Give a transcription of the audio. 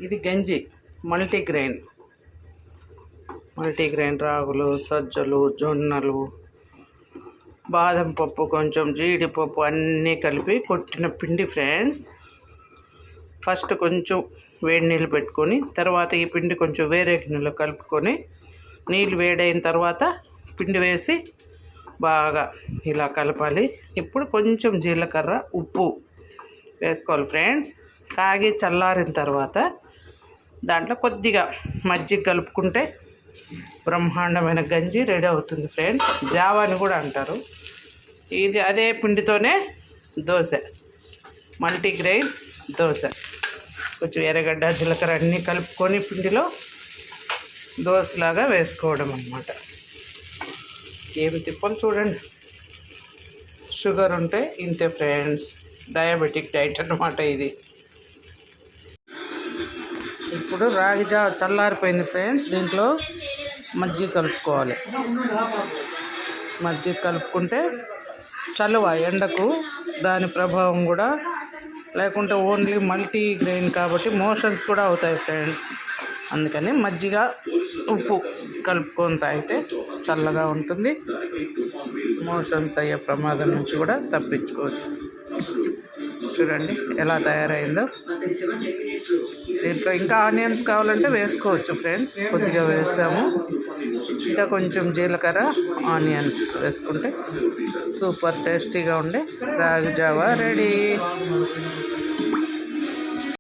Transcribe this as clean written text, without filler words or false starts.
ఇది గంజి మల్టీగ్రెయిన్ రాగులు, సజ్జలు, జొన్నలు, బాదం పప్పు, కొంచెం జీడిపప్పు అన్నీ కలిపి కొట్టిన పిండి ఫ్రెండ్స్. ఫస్ట్ కొంచెం వేడి నీళ్ళు పెట్టుకొని తర్వాత ఈ పిండి కొంచెం వేరే గిన్నెలో కలుపుకొని నీళ్ళు వేడైన తర్వాత పిండి వేసి బాగా ఇలా కలపాలి. ఇప్పుడు కొంచెం జీలకర్ర, ఉప్పు వేసుకోవాలి ఫ్రెండ్స్. కాగి చల్లారిన తర్వాత దాంట్లో కొద్దిగా మజ్జిగ కలుపుకుంటే బ్రహ్మాండమైన గంజి రెడీ అవుతుంది ఫ్రెండ్స్. జావా అని కూడా అంటారు. ఇది అదే పిండితోనే దోశ, మల్టీగ్రెయిన్ దోశ. కొంచెం ఎర్రగడ్డ, జీలకర్ర అన్నీ కలుపుకొని పిండిలో దోశలాగా వేసుకోవడం అన్నమాట. ఏమి తిప్పలు చూడండి. షుగర్ ఉంటే ఇంతే ఫ్రెండ్స్, డయాబెటిక్ డైట్ అన్నమాట ఇది. ఇప్పుడు రాగి జావ చల్లారిపోయింది ఫ్రెండ్స్. దీంట్లో మజ్జిగ కలుపుకోవాలి. మజ్జిగ కలుపుకుంటే చలువ ఎండకు దాని ప్రభావం కూడా లేకుంటే ఓన్లీ మల్టీగ్రెయిన్ కాబట్టి మోషన్స్ కూడా అవుతాయి ఫ్రెండ్స్. అందుకని మజ్జిగ, ఉప్పు కలుపుకొని తాగితే చల్లగా ఉంటుంది. మోషన్స్ అయ్యే ప్రమాదం నుంచి కూడా తప్పించుకోవచ్చు. చూడండి ఎలా తయారైందో. దీంట్లో ఇంకా ఆనియన్స్ కావాలంటే వేసుకోవచ్చు ఫ్రెండ్స్. కొద్దిగా వేసాము. ఇంకా కొంచెం జీలకర్ర, ఆనియన్స్ వేసుకుంటే సూపర్ టేస్టీగా ఉండే రాగి జావా రెడీ.